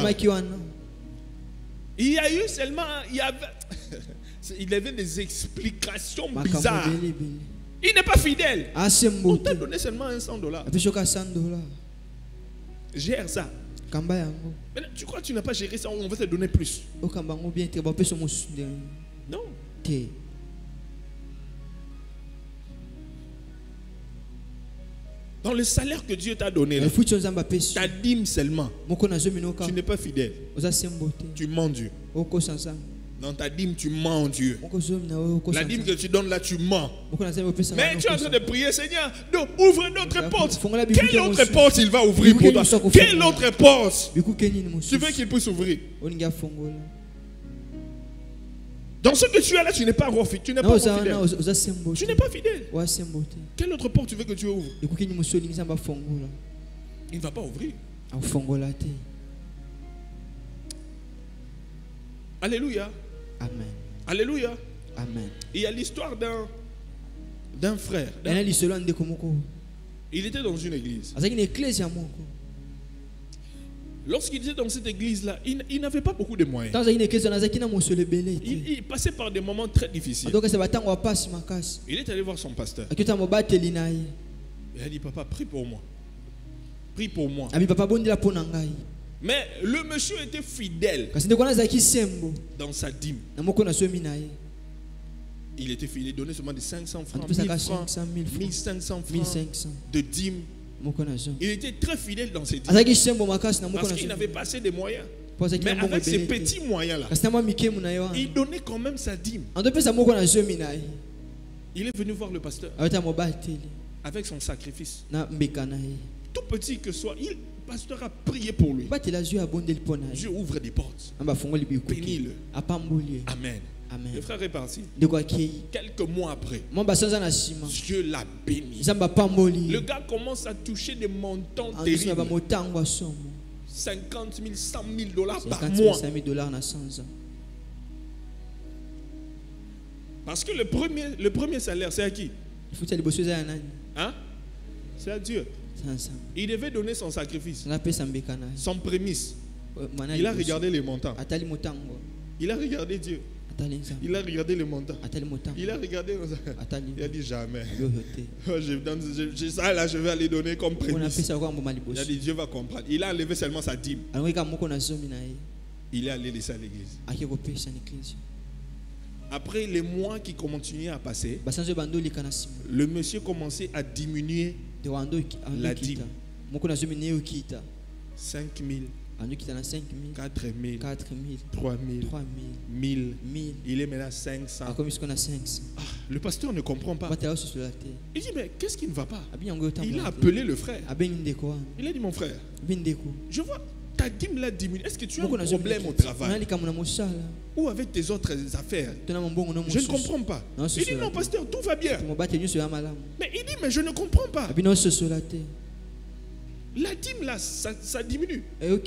il y a eu seulement, il y avait des explications bizarres. Il n'est pas fidèle. On t'a donné seulement $100. Gère ça. Maintenant, tu crois que tu n'as pas géré ça, on va te donner plus. Non. Dans le salaire que Dieu t'a donné, ta dîme seulement, tu n'es pas fidèle. Tu mens Dieu. Dans ta dîme, tu mens Dieu. La dîme que tu donnes là, tu mens. Mais tu es en train de prier, Seigneur, ouvre notre porte. Quelle autre porte il va ouvrir pour toi? Quelle autre porte tu veux qu'il puisse ouvrir? Dans ce que tu as là, tu n'es pas encore fidèle. Tu n'es pas fidèle. Tu n'es pas fidèle. Quelle autre porte tu veux que tu ouvres? Il ne va pas ouvrir. Alléluia. Amen. Alléluia. Amen. Il y a l'histoire d'un frère. Il était dans une église. Lorsqu'il était dans cette église-là, il n'avait pas beaucoup de moyens. Il passait par des moments très difficiles. Il est allé voir son pasteur. Il a dit, papa, prie pour moi. Prie pour moi. Mais le monsieur était fidèle dans sa dîme. Il était fidèle, il donnait seulement de 500 francs, 1000 francs, 1500 francs de dîme. Il était très fidèle dans ses dîmes. Parce qu'il n'avait pas assez de moyens. Mais avec ces petits moyens-là, il donnait quand même sa dîme. Il est venu voir le pasteur avec son sacrifice. Tout petit que soit, le pasteur a prié pour lui. Dieu ouvre des portes. Bénis-le. Amen. Le frère est parti. Quelques mois après, Dieu l'a béni. Le gars commence à toucher des montants terribles. 50 000, 100 000 dollars par mois. Parce que le premier salaire, c'est à qui? Hein? C'est à Dieu. Il devait donner son sacrifice, son prémisse. Il a regardé les montants. Il a regardé Dieu. Il a regardé les montants. Il a regardé. Il a dit jamais. Ça là, je vais aller donner comme prémisse. Il a dit Dieu va comprendre. Il a enlevé seulement sa dîme. Il est allé laisser à l'église. Après les mois qui continuaient à passer, le monsieur commençait à diminuer la dîme. 5 000, 4 000, 3 000, 1000. Il est maintenant 500. Le pasteur ne comprend pas. Il dit, mais qu'est-ce qui ne va pas? Il a appelé le frère. Il a dit, mon frère, je vois ta dîme là diminue. Est-ce que tu as un problème au travail? Ou avec tes autres affaires? Je ne comprends pas. Il dit, non, pasteur, tout va bien. Mais il dit, mais je ne comprends pas. La dîme là, ça diminue. Et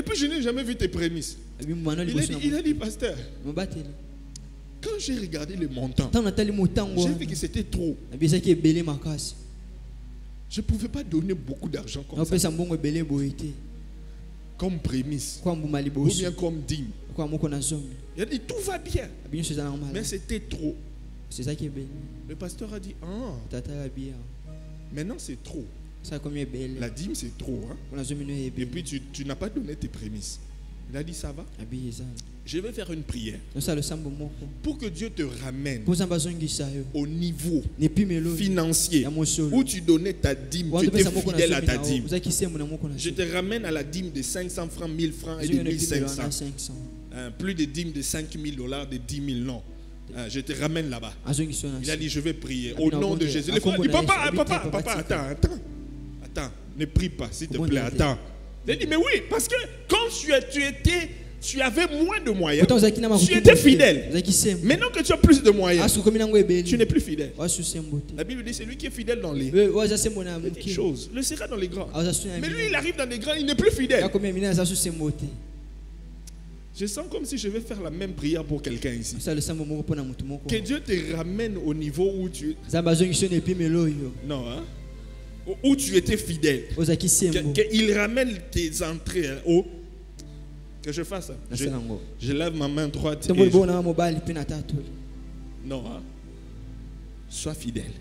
puis je n'ai jamais vu tes prémices. Il a dit, pasteur, quand j'ai regardé les montants, j'ai vu que c'était trop. Je ne pouvais pas donner beaucoup d'argent comme ça. Comme prémisse. Ou bien comme dîme. Il a dit, tout va bien. Mais c'était trop. Le pasteur a dit, ah, maintenant c'est trop. La dîme c'est trop. Hein? Et puis tu n'as pas donné tes prémices. Il a dit, ça va? Je vais faire une prière pour que Dieu te ramène au niveau financier où tu donnais ta dîme, tu étais fidèle à ta dîme. Je te ramène à la dîme de 500 francs, 1000 francs et de 1500. Plus de dîmes de 5 000 dollars, de 10 000, non. Je te ramène là-bas. Il a dit, je vais prier au nom de Jésus. Le frère dit, papa, attends, ne prie pas, s'il te plaît, attends. Il a dit, mais oui, parce que quand tu avais moins de moyens, tu étais fidèle. Maintenant que tu as plus de moyens, tu n'es plus fidèle. La Bible dit, c'est lui qui est fidèle dans les petites choses, le sera dans les grands. Mais lui, il arrive dans les grands, il n'est plus fidèle. Je sens comme si je vais faire la même prière pour quelqu'un ici. Que Dieu te ramène au niveau où tu... Non, hein? Où tu étais fidèle. Qu'il ramène tes entrées au... Que je fasse ça. Je lève ma main droite. Non, hein? Sois fidèle.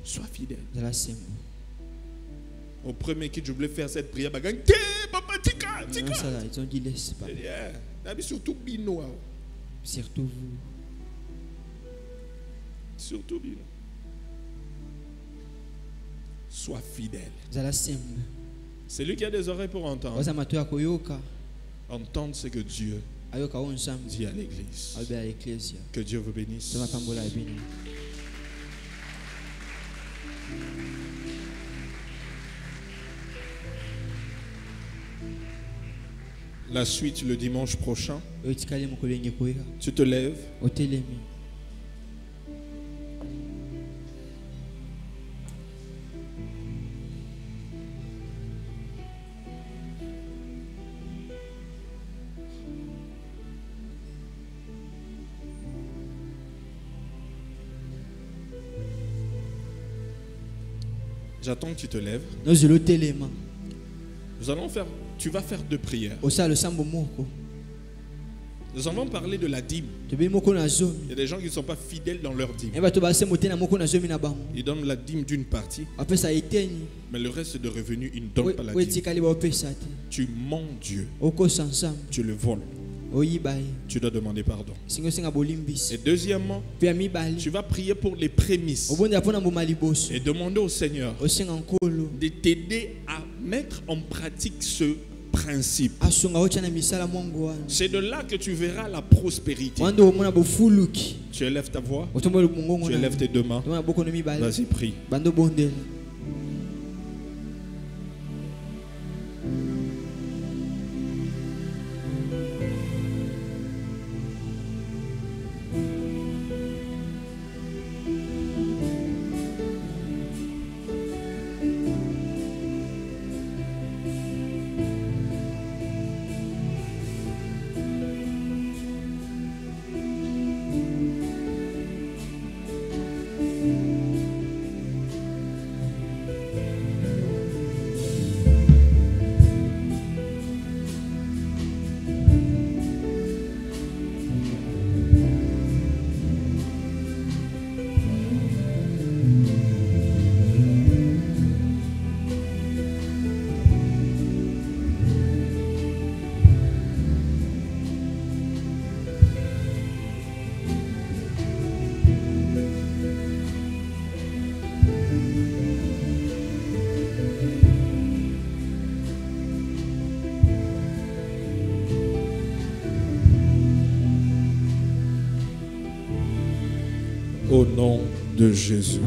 Sois fidèle. Au premier qui je voulais faire cette prière, papa, tika. Ils ont dit laisse pas. Surtout Bino. Surtout vous. Surtout Bino. Sois fidèle. Celui qui a des oreilles pour entendre. Entendre ce que Dieu dit à l'église. Que Dieu vous bénisse. La suite le dimanche prochain. Tu te lèves. J'attends que tu te lèves. Nous allons faire, tu vas faire deux prières. Nous avons parlé de la dîme. Il y a des gens qui ne sont pas fidèles dans leur dîme. Ils donnent la dîme d'une partie, mais le reste de revenus, ils ne donnent pas la dîme. Tu mens Dieu. Tu le voles. Tu dois demander pardon. Et deuxièmement, tu vas prier pour les prémices et demander au Seigneur de t'aider à mettre en pratique ce principe. C'est de là que tu verras la prospérité. Tu élèves ta voix, tu élèves tes deux mains. Vas-y, prie. Au nom de Jésus.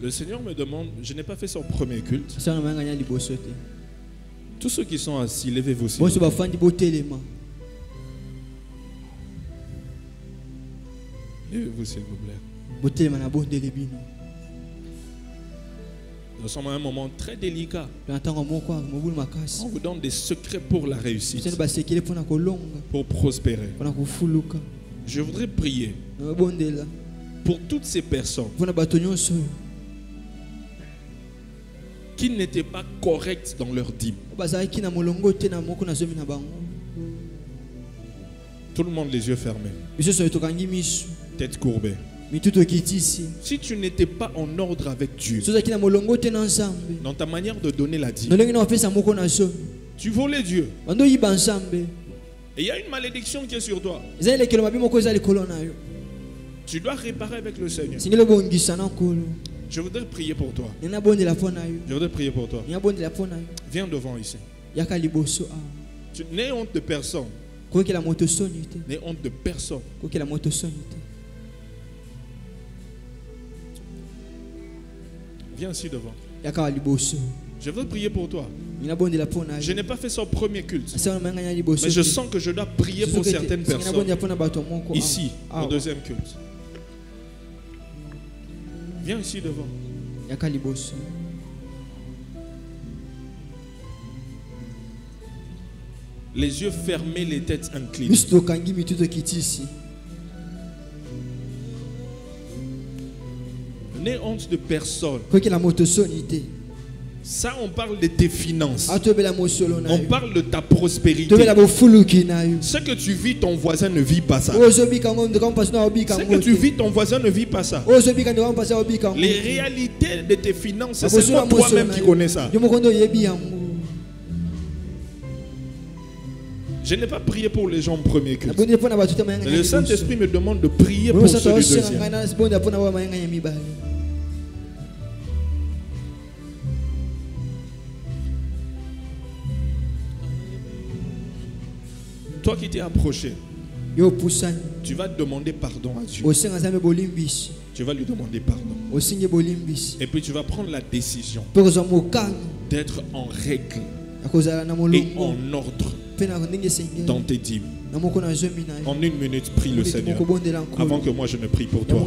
Le Seigneur me demande, je n'ai pas fait son premier culte. Tous ceux qui sont assis, levez-vous. Levez-vous s'il vous plaît. Nous sommes à un moment très délicat. On vous donne des secrets pour la réussite, pour prospérer. Je voudrais prier pour toutes ces personnes qui n'étaient pas correctes dans leur dîme. Tout le monde les yeux fermés, tête courbée. Si tu n'étais pas en ordre avec Dieu dans ta manière de donner la dîme, tu volais Dieu. Et il y a une malédiction qui est sur toi. Tu dois réparer avec le Seigneur. Je voudrais prier pour toi. Je voudrais prier pour toi. Viens devant ici. N'aie honte de personne. N'aie honte de personne. Viens ici devant. Je veux prier pour toi. Je n'ai pas fait son premier culte, mais je sens que je dois prier pour certaines personnes. Ici, au deuxième culte. Viens ici devant. Les yeux fermés, les têtes inclinées. N'aie honte de personne. Ça, on parle de tes finances. On parle de ta prospérité. Ce que tu vis, ton voisin ne vit pas ça. Ce que tu vis, ton voisin ne vit pas ça. Les réalités de tes finances, c'est toi-même qui connais ça. Je n'ai pas prié pour les gens au premier culte. Le Saint-Esprit me demande de prier pour ceux du deuxième. Toi qui t'es approché, tu vas demander pardon à Dieu. Tu vas lui demander pardon. Et puis tu vas prendre la décision d'être en règle et en ordre dans tes dîmes. En une minute, prie le Seigneur avant que moi je ne prie pour toi.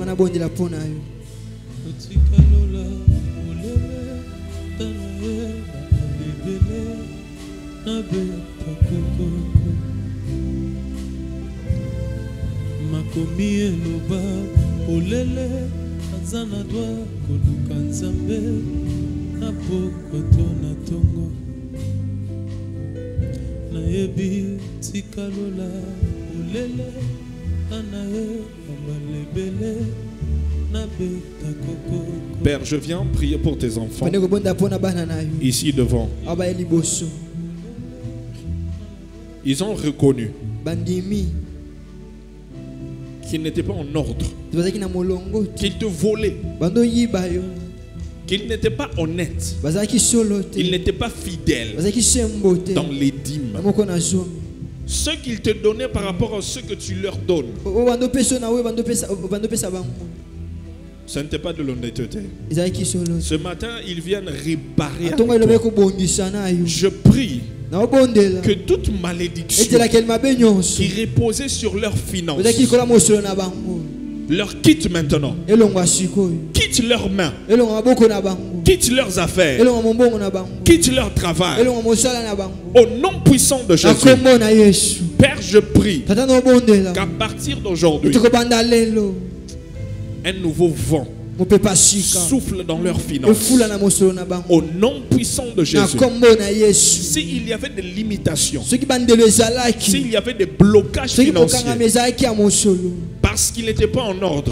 Makomi eloba olele azana doa koluka nzambe na poko to na tongo nayebi tikalola ulele anae amalebele nabeta koko. Père, je viens prier pour tes enfants ici devant. Ils ont reconnu qu'ils n'étaient pas en ordre, qu'ils te volaient, qu'ils n'étaient pas honnêtes, ils n'étaient pas fidèles dans les dîmes. Ce qu'ils te donnaient par rapport à ce que tu leur donnes, ce n'était pas de l'honnêteté. Ce matin, ils viennent réparer avec toi. Je prie que toute malédiction qui reposait sur leurs finances leur quitte maintenant. Quitte leurs mains. Quitte leurs affaires. Quitte leur travail. Au nom puissant de Jésus. Père, je prie qu'à partir d'aujourd'hui, un nouveau vent souffle dans leurs finances. Au nom puissant de Jésus. S'il y avait des limitations, s'il y avait des blocages financiers, parce qu'il n'était pas en ordre,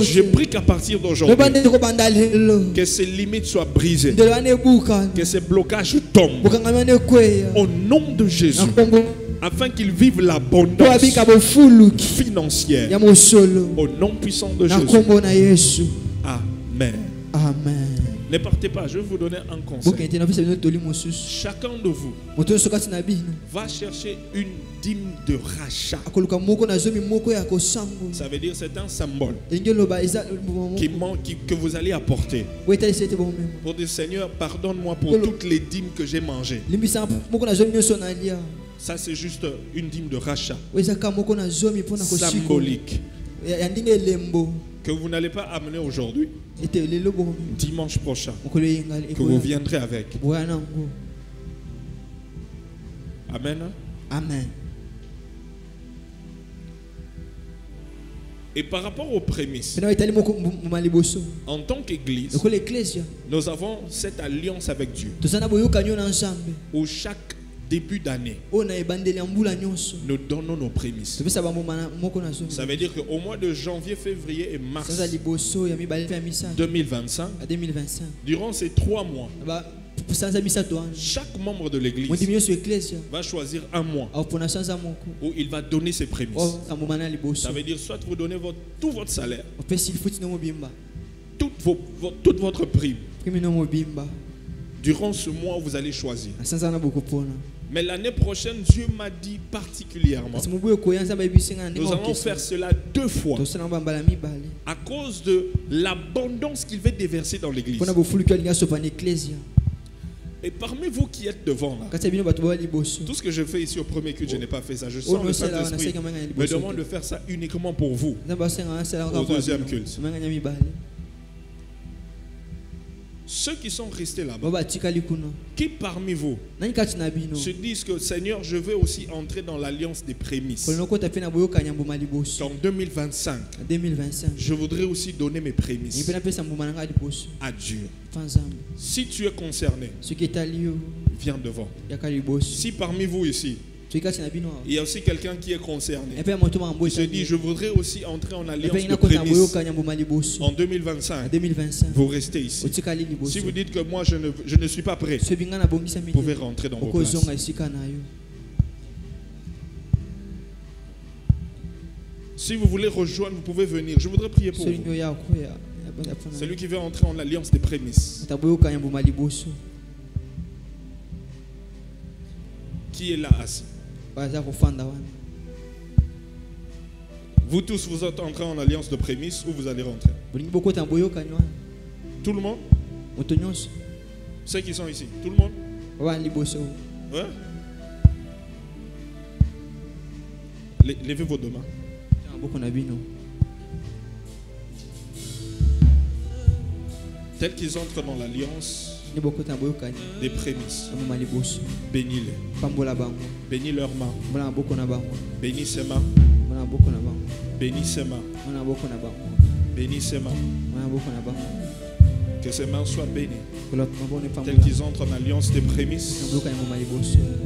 je prie qu'à partir d'aujourd'hui, que ces limites soient brisées, que ces blocages tombent. Au nom de Jésus. Afin qu'ils vivent l'abondance financière. Au nom puissant de Jésus. Amen. Amen. Ne partez pas, je vais vous donner un conseil. Chacun de vous va chercher une dîme de rachat. Ça veut dire c'est un symbole que vous allez apporter. Pour dire Seigneur, pardonne-moi pour toutes les dîmes que j'ai mangées. Ça c'est juste une dîme de rachat symbolique que vous n'allez pas amener aujourd'hui, dimanche prochain, que vous viendrez avec. Amen. Amen. Et par rapport aux prémices, en tant qu'Église, nous avons cette alliance avec Dieu où chaque début d'année, nous donnons nos prémices. Ça veut dire qu'au mois de janvier, février et mars 2025, durant ces 3 mois, chaque membre de l'église va choisir un mois où il va donner ses prémices. Ça veut dire soit vous donnez tout votre salaire, toute votre prime. Durant ce mois, vous allez choisir. Mais l'année prochaine, Dieu m'a dit particulièrement, nous allons faire cela 2 fois à cause de l'abondance qu'il veut déverser dans l'église. Et parmi vous qui êtes devant là, tout ce que je fais ici au premier culte, je n'ai pas fait ça. Je sens le Saint-Esprit me demande de faire ça uniquement pour vous au deuxième culte. Ceux qui sont restés là-bas, qui parmi vous se disent que Seigneur, je veux aussi entrer dans l'alliance des prémices. En 2025, je voudrais aussi donner mes prémices à Dieu. Si tu es concerné, viens devant. Si parmi vous ici, il y a aussi quelqu'un qui est concerné, il se dit je voudrais aussi entrer en alliance de prémices en 2025, vous restez ici. Si vous dites que moi je ne suis pas prêt, vous pouvez rentrer dans vos places. Si vous voulez rejoindre, vous pouvez venir. Je voudrais prier pour vous. Celui qui veut entrer en alliance des prémices. Qui est là assis? Vous tous, vous êtes entrés en alliance de prémices où vous allez rentrer? Tout le monde? Ceux qui sont ici, tout le monde? Ouais? Levez vos deux mains. Tels qu'ils entrent dans l'alliance des prémices, bénis-les. Bénis leurs mains. Bénis ses mains. Bénis ses mains. Bénis ses mains. Que ses mains soient bénies. Tels qu'ils entrent en alliance des prémices.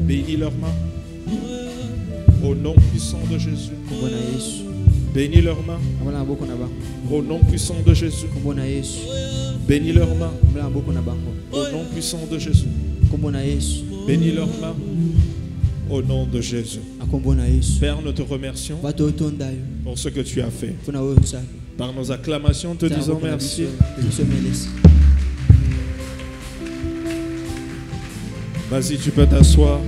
Bénis leurs mains. Au nom puissant de Jésus. Bénis leurs mains. Au nom puissant de Jésus. Bénis leurs mains. Au nom puissant de Jésus. Bénis leurs mains. Au nom de Jésus. Père, nous te remercions pour ce que tu as fait. Par nos acclamations, te disons merci. Vas-y, tu peux t'asseoir.